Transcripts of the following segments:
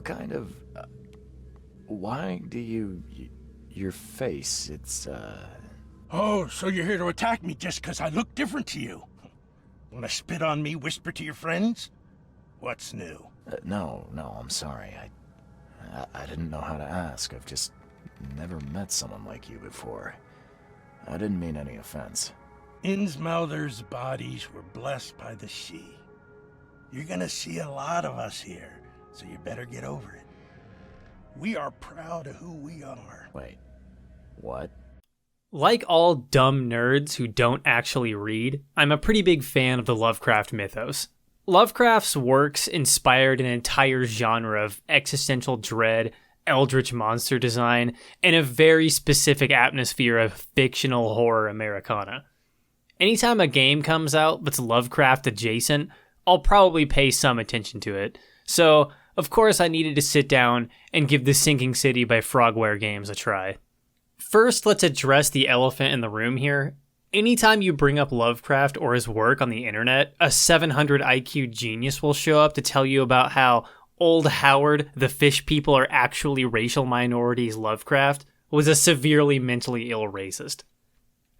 kind of... why do you... your face, it's, Oh, so you're here to attack me just 'cause I look different to you? Wanna spit on me, whisper to your friends? What's new? No, I'm sorry. I didn't know how to ask. I've just never met someone like you before. I didn't mean any offense. Innsmouthers' bodies were blessed by the She. You're gonna see a lot of us here, so you better get over it. We are proud of who we are. Wait, what? Like all dumb nerds who don't actually read, I'm a pretty big fan of the Lovecraft mythos. Lovecraft's works inspired an entire genre of existential dread, eldritch monster design, and a very specific atmosphere of fictional horror Americana. Anytime a game comes out that's Lovecraft adjacent, I'll probably pay some attention to it. So, of course, I needed to sit down and give The Sinking City by Frogware Games a try. First, let's address the elephant in the room here. Anytime you bring up Lovecraft or his work on the internet, a 700 IQ genius will show up to tell you about how Old Howard, the fish people are actually racial minorities Lovecraft, was a severely mentally ill racist.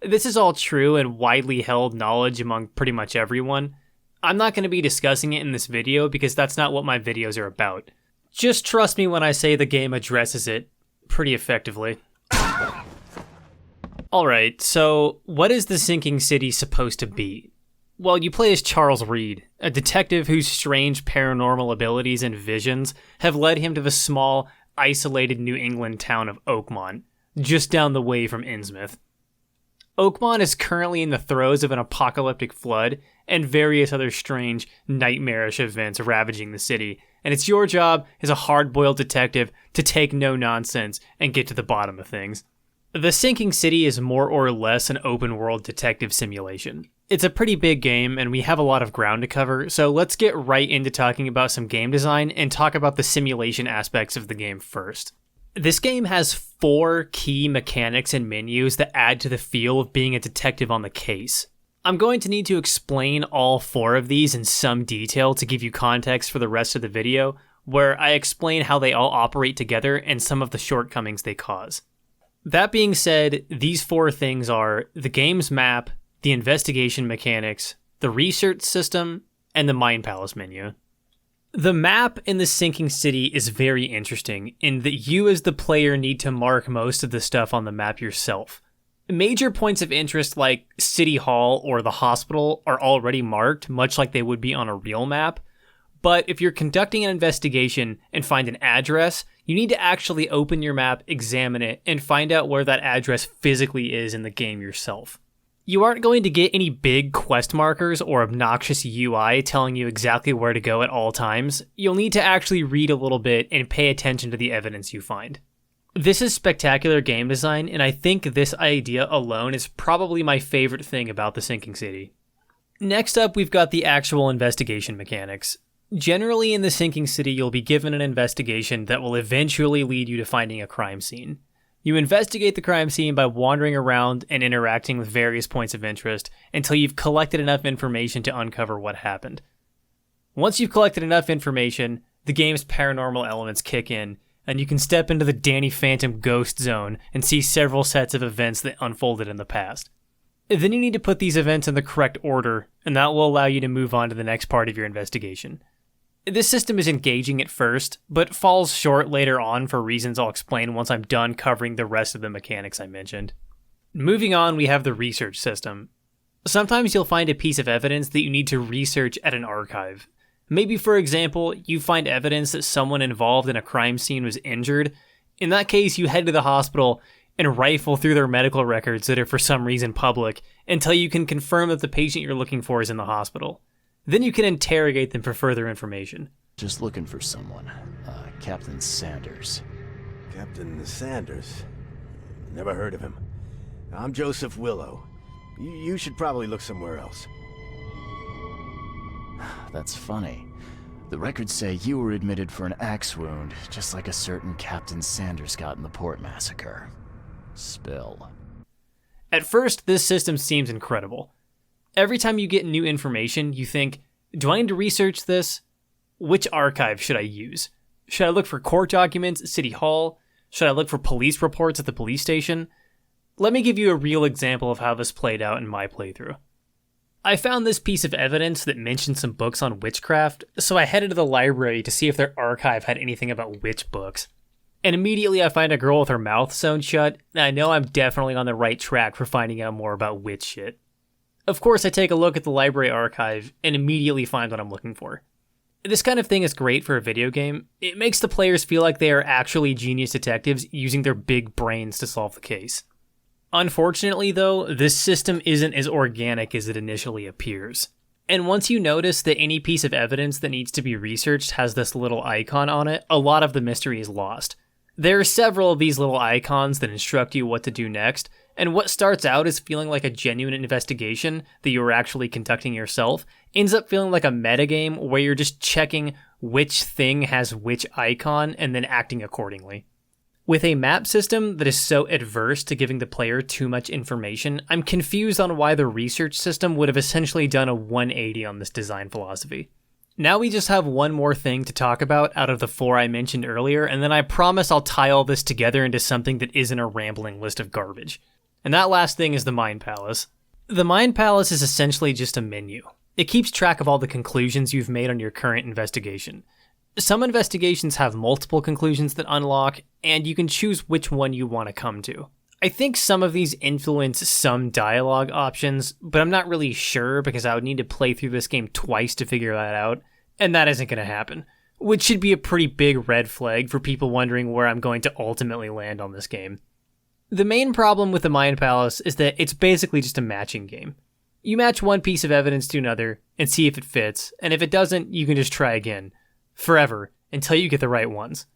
This is all true and widely held knowledge among pretty much everyone. I'm not going to be discussing it in this video because that's not what my videos are about. Just trust me when I say the game addresses it pretty effectively. Alright, so what is The Sinking City supposed to be? Well, you play as Charles Reed, a detective whose strange paranormal abilities and visions have led him to the small, isolated New England town of Oakmont, just down the way from Innsmouth. Oakmont is currently in the throes of an apocalyptic flood and various other strange, nightmarish events ravaging the city, and it's your job as a hard-boiled detective to take no nonsense and get to the bottom of things. The Sinking City is more or less an open-world detective simulation. It's a pretty big game, and we have a lot of ground to cover, so let's get right into talking about some game design and talk about the simulation aspects of the game first. This game has 4 key mechanics and menus that add to the feel of being a detective on the case. I'm going to need to explain all 4 of these in some detail to give you context for the rest of the video, where I explain how they all operate together and some of the shortcomings they cause. That being said, these 4 things are the game's map, the investigation mechanics, the research system, and the Mind Palace menu. The map in The Sinking City is very interesting in that you as the player need to mark most of the stuff on the map yourself. Major points of interest like City Hall or the hospital are already marked, much like they would be on a real map. But if you're conducting an investigation and find an address, you need to actually open your map, examine it, and find out where that address physically is in the game yourself. You aren't going to get any big quest markers or obnoxious UI telling you exactly where to go at all times. You'll need to actually read a little bit and pay attention to the evidence you find. This is spectacular game design, and I think this idea alone is probably my favorite thing about The Sinking City. Next up, we've got the actual investigation mechanics. Generally in The Sinking City, you'll be given an investigation that will eventually lead you to finding a crime scene. You investigate the crime scene by wandering around and interacting with various points of interest until you've collected enough information to uncover what happened. Once you've collected enough information, the game's paranormal elements kick in, and you can step into the Danny Phantom ghost zone and see several sets of events that unfolded in the past. Then you need to put these events in the correct order, and that will allow you to move on to the next part of your investigation. This system is engaging at first, but falls short later on for reasons I'll explain once I'm done covering the rest of the mechanics I mentioned. Moving on, we have the research system. Sometimes you'll find a piece of evidence that you need to research at an archive. Maybe, for example, you find evidence that someone involved in a crime scene was injured. In that case, you head to the hospital and rifle through their medical records that are for some reason public until you can confirm that the patient you're looking for is in the hospital. Then you can interrogate them for further information. Just looking for someone. Captain Sanders. Captain Sanders? Never heard of him. I'm Joseph Willow. You should probably look somewhere else. That's funny. The records say you were admitted for an axe wound, just like a certain Captain Sanders got in the Port Massacre. Spill. At first, this system seems incredible. Every time you get new information, you think, do I need to research this? Which archive should I use? Should I look for court documents at City Hall? Should I look for police reports at the police station? Let me give you a real example of how this played out in my playthrough. I found this piece of evidence that mentioned some books on witchcraft, so I headed to the library to see if their archive had anything about witch books. And immediately I find a girl with her mouth sewn shut, and I know I'm definitely on the right track for finding out more about witch shit. Of course, I take a look at the library archive and immediately find what I'm looking for. This kind of thing is great for a video game. It makes the players feel like they are actually genius detectives using their big brains to solve the case. Unfortunately, though, this system isn't as organic as it initially appears. And once you notice that any piece of evidence that needs to be researched has this little icon on it, a lot of the mystery is lost. There are several of these little icons that instruct you what to do next, and what starts out as feeling like a genuine investigation that you are actually conducting yourself ends up feeling like a metagame where you're just checking which thing has which icon and then acting accordingly. With a map system that is so adverse to giving the player too much information, I'm confused on why the research system would have essentially done a 180 on this design philosophy. Now we just have one more thing to talk about out of the 4 I mentioned earlier, and then I promise I'll tie all this together into something that isn't a rambling list of garbage. And that last thing is the Mind Palace. The Mind Palace is essentially just a menu. It keeps track of all the conclusions you've made on your current investigation. Some investigations have multiple conclusions that unlock, and you can choose which one you want to come to. I think some of these influence some dialogue options, but I'm not really sure because I would need to play through this game twice to figure that out, and that isn't going to happen, which should be a pretty big red flag for people wondering where I'm going to ultimately land on this game. The main problem with the Mind Palace is that it's basically just a matching game. You match one piece of evidence to another and see if it fits, and if it doesn't, you can just try again. Forever, until you get the right ones.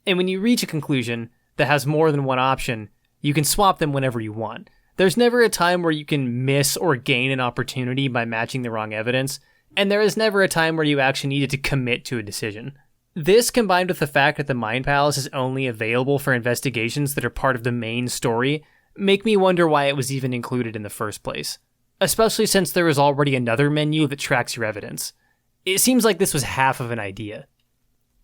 And when you reach a conclusion that has more than one option, you can swap them whenever you want. There's never a time where you can miss or gain an opportunity by matching the wrong evidence, and there is never a time where you actually needed to commit to a decision. This, combined with the fact that the Mind Palace is only available for investigations that are part of the main story, make me wonder why it was even included in the first place. Especially since there is already another menu that tracks your evidence. It seems like this was half of an idea.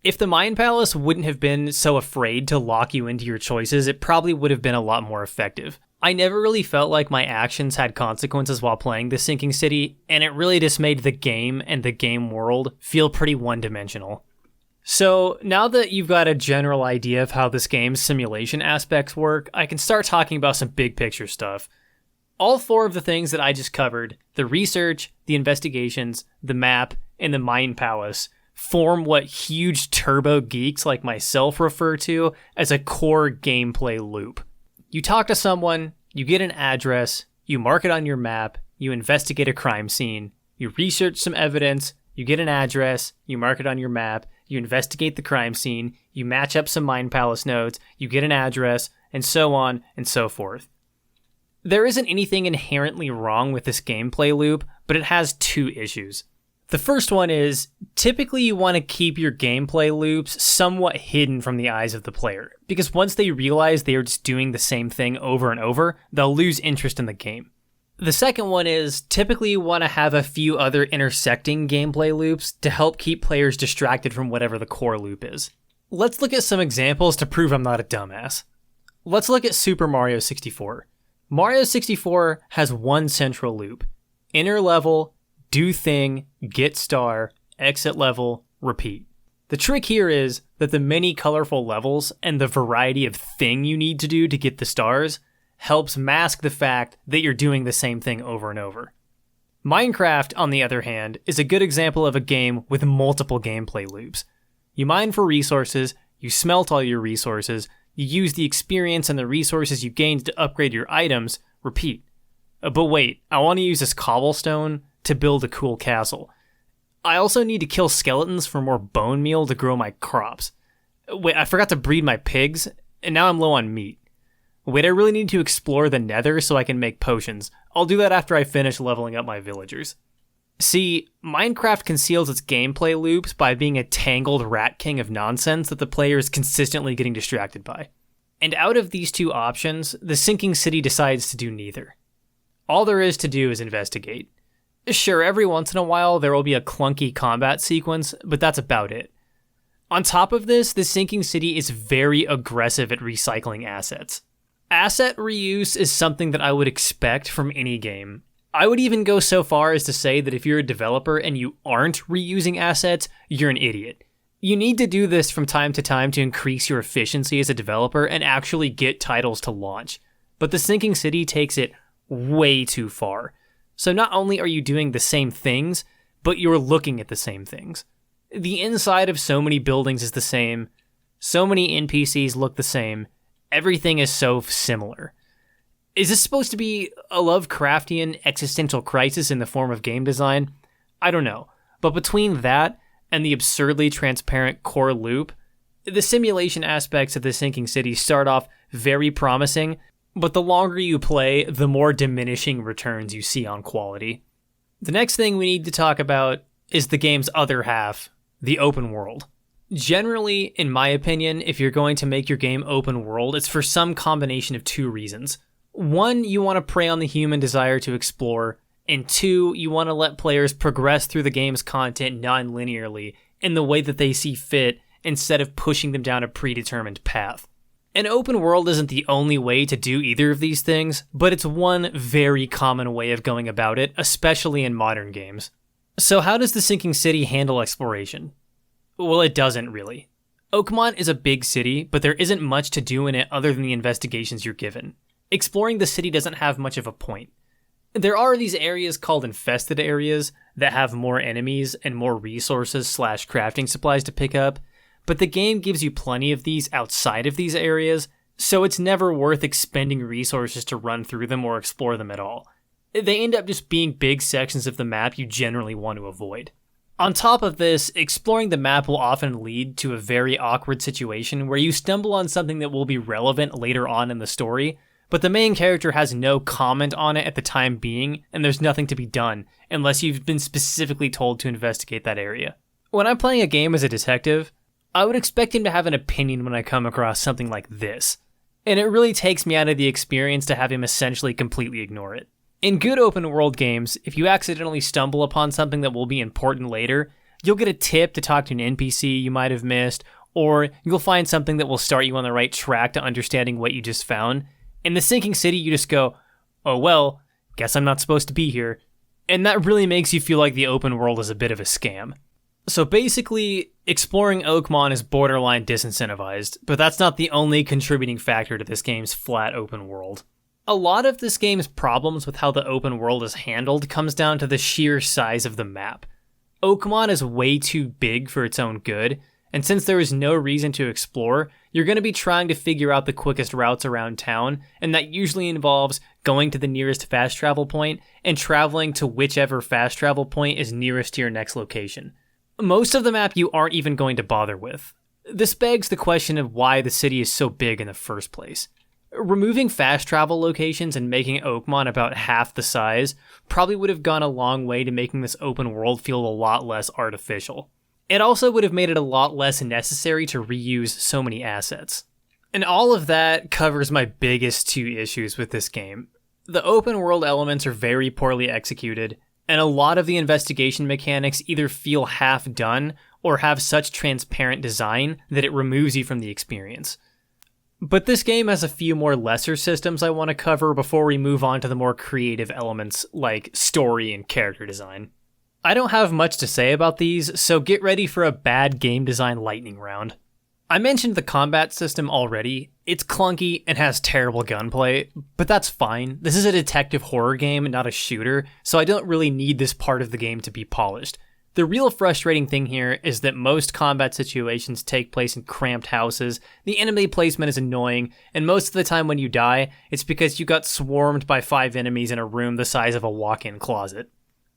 If the Mind Palace wouldn't have been so afraid to lock you into your choices, it probably would have been a lot more effective. I never really felt like my actions had consequences while playing the Sinking City, and it really just made the game and the game world feel pretty one-dimensional. So, now that you've got a general idea of how this game's simulation aspects work, I can start talking about some big picture stuff. All 4 of the things that I just covered, the research, the investigations, the map, and the Mind Palace, form what huge turbo geeks like myself refer to as a core gameplay loop. You talk to someone, you get an address, you mark it on your map, you investigate a crime scene, you research some evidence, you get an address, you mark it on your map, you investigate the crime scene, you match up some Mind Palace nodes, you get an address, and so on and so forth. There isn't anything inherently wrong with this gameplay loop, but it has 2 issues. The first one is, typically you want to keep your gameplay loops somewhat hidden from the eyes of the player, because once they realize they are just doing the same thing over and over, they'll lose interest in the game. The second one is, typically you want to have a few other intersecting gameplay loops to help keep players distracted from whatever the core loop is. Let's look at some examples to prove I'm not a dumbass. Let's look at Super Mario 64. Mario 64 has one central loop. Enter level, do thing, get star, exit level, repeat. The trick here is that the many colorful levels and the variety of thing you need to do to get the stars helps mask the fact that you're doing the same thing over and over. Minecraft, on the other hand, is a good example of a game with multiple gameplay loops. You mine for resources, you smelt all your resources, you use the experience and the resources you gained to upgrade your items, repeat. But wait, I want to use this cobblestone to build a cool castle. I also need to kill skeletons for more bone meal to grow my crops. Wait, I forgot to breed my pigs, and now I'm low on meat. Wait, I really need to explore the nether so I can make potions. I'll do that after I finish leveling up my villagers. See, Minecraft conceals its gameplay loops by being a tangled rat king of nonsense that the player is consistently getting distracted by. And out of these 2 options, the Sinking City decides to do neither. All there is to do is investigate. Sure, every once in a while there will be a clunky combat sequence, but that's about it. On top of this, the Sinking City is very aggressive at recycling assets. Asset reuse is something that I would expect from any game. I would even go so far as to say that if you're a developer and you aren't reusing assets, you're an idiot. You need to do this from time to time to increase your efficiency as a developer and actually get titles to launch. But the Sinking City takes it way too far. So not only are you doing the same things, but you're looking at the same things. The inside of so many buildings is the same. So many NPCs look the same. Everything is so similar. Is this supposed to be a Lovecraftian existential crisis in the form of game design? I don't know. But between that and the absurdly transparent core loop, the simulation aspects of the Sinking City start off very promising, but the longer you play, the more diminishing returns you see on quality. The next thing we need to talk about is the game's other half, the open world. Generally, in my opinion, if you're going to make your game open world, it's for some combination of two reasons. One, you want to prey on the human desire to explore, and two, you want to let players progress through the game's content non-linearly in the way that they see fit instead of pushing them down a predetermined path. An open world isn't the only way to do either of these things, but it's one very common way of going about it, especially in modern games. So how does the Sinking City handle exploration? Well, it doesn't really. Oakmont is a big city, but there isn't much to do in it other than the investigations you're given. Exploring the city doesn't have much of a point. There are these areas called infested areas that have more enemies and more resources / crafting supplies to pick up, but the game gives you plenty of these outside of these areas, so it's never worth expending resources to run through them or explore them at all. They end up just being big sections of the map you generally want to avoid. On top of this, exploring the map will often lead to a very awkward situation where you stumble on something that will be relevant later on in the story, but the main character has no comment on it at the time being, and there's nothing to be done unless you've been specifically told to investigate that area. When I'm playing a game as a detective, I would expect him to have an opinion when I come across something like this, and it really takes me out of the experience to have him essentially completely ignore it. In good open world games, if you accidentally stumble upon something that will be important later, you'll get a tip to talk to an NPC you might have missed, or you'll find something that will start you on the right track to understanding what you just found. In the Sinking City, you just go, oh well, guess I'm not supposed to be here. And that really makes you feel like the open world is a bit of a scam. So basically, exploring Oakmont is borderline disincentivized, but that's not the only contributing factor to this game's flat open world. A lot of this game's problems with how the open world is handled comes down to the sheer size of the map. Oakmont is way too big for its own good, and since there is no reason to explore, you're going to be trying to figure out the quickest routes around town, and that usually involves going to the nearest fast travel point and traveling to whichever fast travel point is nearest to your next location. Most of the map you aren't even going to bother with. This begs the question of why the city is so big in the first place. Removing fast travel locations and making Oakmont about half the size probably would have gone a long way to making this open world feel a lot less artificial. It also would have made it a lot less necessary to reuse so many assets. And all of that covers my biggest two issues with this game. The open world elements are very poorly executed, and a lot of the investigation mechanics either feel half done or have such transparent design that it removes you from the experience. But this game has a few more lesser systems I want to cover before we move on to the more creative elements like story and character design. I don't have much to say about these, so get ready for a bad game design lightning round. I mentioned the combat system already. It's clunky and has terrible gunplay, but that's fine. This is a detective horror game and not a shooter, so I don't really need this part of the game to be polished. The real frustrating thing here is that most combat situations take place in cramped houses, the enemy placement is annoying, and most of the time when you die, it's because you got swarmed by 5 enemies in a room the size of a walk-in closet.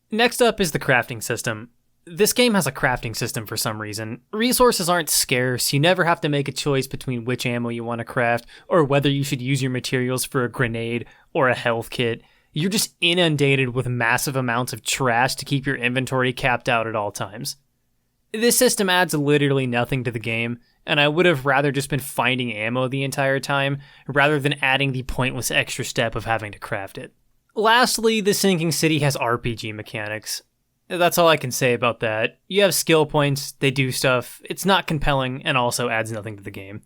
Next up is the crafting system. This game has a crafting system for some reason. Resources aren't scarce, you never have to make a choice between which ammo you want to craft, or whether you should use your materials for a grenade or a health kit. You're just inundated with massive amounts of trash to keep your inventory capped out at all times. This system adds literally nothing to the game, and I would have rather just been finding ammo the entire time, rather than adding the pointless extra step of having to craft it. Lastly, the Sinking City has RPG mechanics. That's all I can say about that. You have skill points, they do stuff, it's not compelling, and also adds nothing to the game.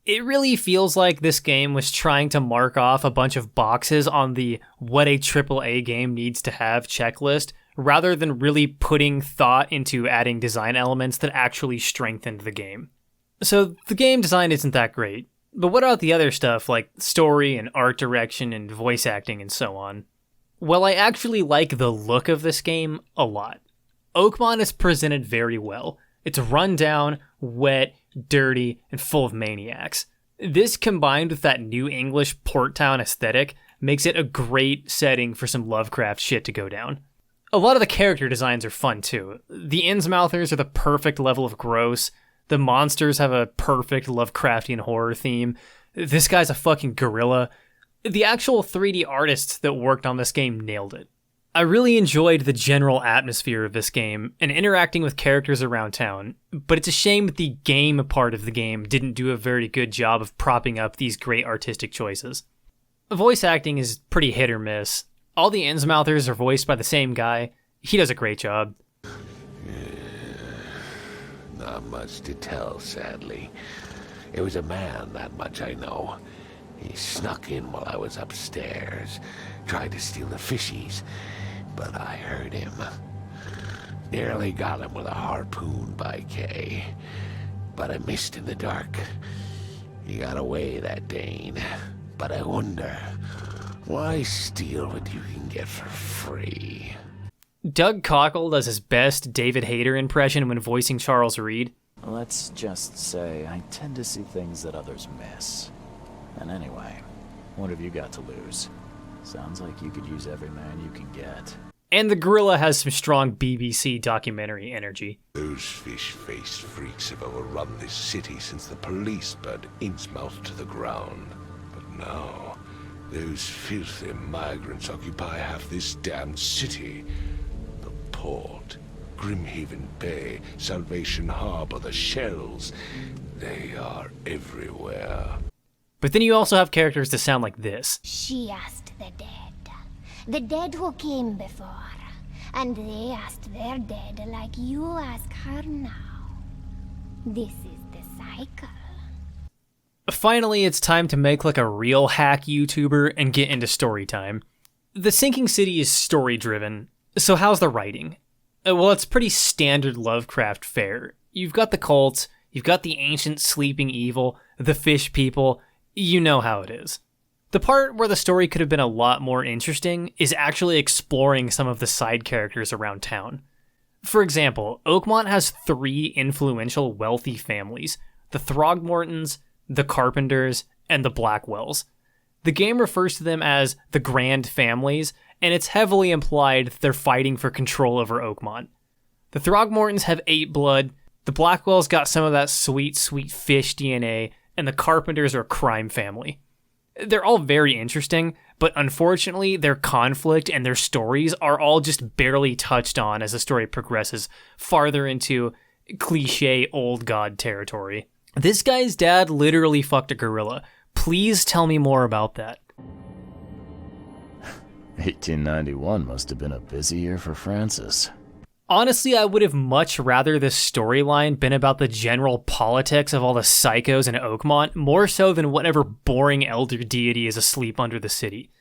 It really feels like this game was trying to mark off a bunch of boxes on the what a AAA game needs to have checklist, rather than really putting thought into adding design elements that actually strengthened the game. So the game design isn't that great, but what about the other stuff like story and art direction and voice acting and so on? Well, I actually like the look of this game a lot. Oakmont is presented very well. It's run down, wet, dirty, and full of maniacs. This combined with that New English port town aesthetic makes it a great setting for some Lovecraft shit to go down. A lot of the character designs are fun too. The Innsmouthers are the perfect level of gross. The monsters have a perfect Lovecraftian horror theme. This guy's a fucking gorilla. The actual 3D artists that worked on this game nailed it. I really enjoyed the general atmosphere of this game and interacting with characters around town, but it's a shame that the game part of the game didn't do a very good job of propping up these great artistic choices. Voice acting is pretty hit or miss. All the Innsmouthers are voiced by the same guy. He does a great job. Not much to tell, sadly. It was a man, that much I know. He snuck in while I was upstairs, tried to steal the fishies, but I heard him. Nearly got him with a harpoon by Kay, but I missed in the dark. He got away, that Dane, but I wonder, why steal what you can get for free? Doug Cockle does his best David Hayter impression when voicing Charles Reed. Let's just say I tend to see things that others miss. And anyway, what have you got to lose? Sounds like you could use every man you can get. And the gorilla has some strong BBC documentary energy. Those fish-faced freaks have overrun this city since the police burned Innsmouth to the ground. But now, those filthy migrants occupy half this damned city. The port, Grimhaven Bay, Salvation Harbor, the shells, they are everywhere. But then you also have characters that sound like this. She asked the dead who came before, and they asked their dead like you ask her now. This is the cycle. Finally, it's time to make like a real hack YouTuber and get into story time. The Sinking City is story-driven, so how's the writing? Well, it's pretty standard Lovecraft fare. You've got the cult, you've got the ancient sleeping evil, the fish people. You know how it is. The part where the story could have been a lot more interesting is actually exploring some of the side characters around town. For example, Oakmont has 3 influential wealthy families, the Throgmortons, the Carpenters, and the Blackwells. The game refers to them as the Grand Families, and it's heavily implied that they're fighting for control over Oakmont. The Throgmortons have 8 blood, the Blackwells got some of that sweet, sweet fish DNA, and the Carpenters are a crime family. They're all very interesting, but unfortunately their conflict and their stories are all just barely touched on as the story progresses farther into cliche old god territory. This guy's dad literally fucked a gorilla. Please tell me more about that. 1891 must have been a busy year for Francis. Honestly, I would have much rather this storyline been about the general politics of all the psychos in Oakmont, more so than whatever boring elder deity is asleep under the city.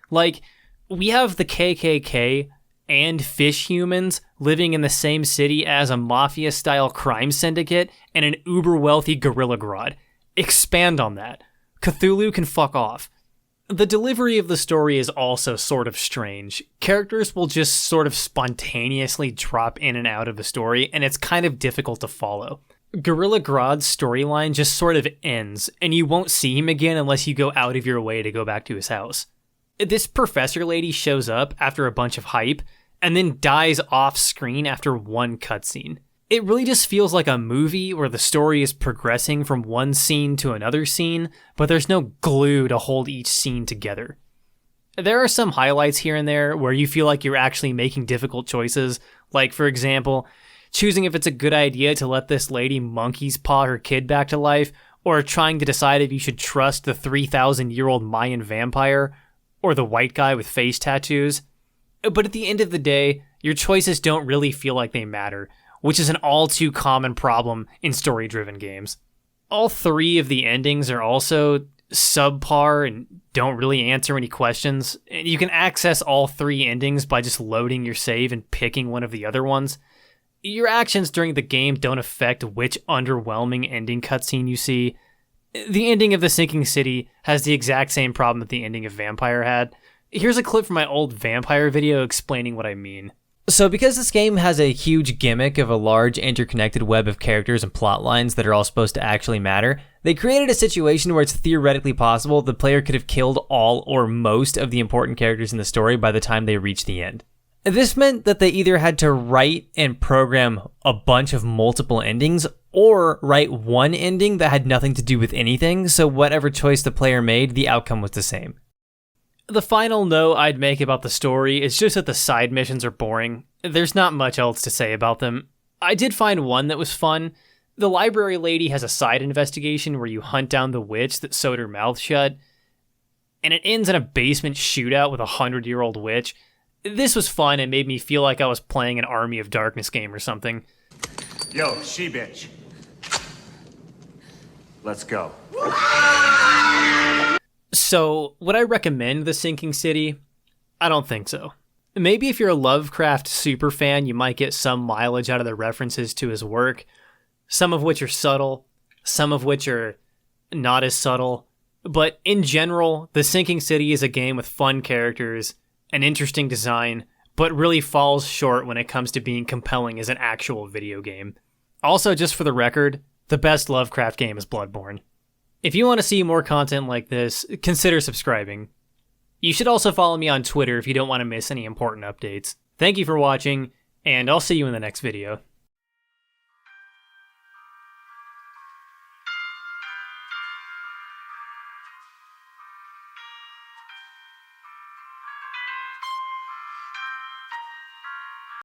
Like, we have the KKK and fish humans living in the same city as a mafia-style crime syndicate and an uber-wealthy gorilla grodd. Expand on that. Cthulhu can fuck off. The delivery of the story is also sort of strange. Characters will just sort of spontaneously drop in and out of the story, and it's kind of difficult to follow. Gorilla Grodd's storyline just sort of ends, and you won't see him again unless you go out of your way to go back to his house. This professor lady shows up after a bunch of hype, and then dies off-screen after one cutscene. It really just feels like a movie where the story is progressing from one scene to another scene, but there's no glue to hold each scene together. There are some highlights here and there where you feel like you're actually making difficult choices, like, for example, choosing if it's a good idea to let this lady monkey's paw her kid back to life, or trying to decide if you should trust the 3,000-year-old Mayan vampire, or the white guy with face tattoos. But at the end of the day, your choices don't really feel like they matter, which is an all too common problem in story-driven games. All 3 of the endings are also subpar and don't really answer any questions. And you can access all 3 endings by just loading your save and picking one of the other ones. Your actions during the game don't affect which underwhelming ending cutscene you see. The ending of The Sinking City has the exact same problem that the ending of Vampire had. Here's a clip from my old Vampire video explaining what I mean. So because this game has a huge gimmick of a large interconnected web of characters and plot lines that are all supposed to actually matter, they created a situation where it's theoretically possible the player could have killed all or most of the important characters in the story by the time they reached the end. This meant that they either had to write and program a bunch of multiple endings or write one ending that had nothing to do with anything, so whatever choice the player made, the outcome was the same. The final note I'd make about the story is just that the side missions are boring. There's not much else to say about them. I did find one that was fun. The library lady has a side investigation where you hunt down the witch that sewed her mouth shut, and it ends in a basement shootout with a 100-year-old witch. This was fun and made me feel like I was playing an Army of Darkness game or something. Yo, she-bitch. Let's go. So, would I recommend The Sinking City? I don't think so. Maybe if you're a Lovecraft superfan, you might get some mileage out of the references to his work, some of which are subtle, some of which are not as subtle. But in general, The Sinking City is a game with fun characters, an interesting design, but really falls short when it comes to being compelling as an actual video game. Also, just for the record, the best Lovecraft game is Bloodborne. If you want to see more content like this, consider subscribing. You should also follow me on Twitter if you don't want to miss any important updates. Thank you for watching, and I'll see you in the next video.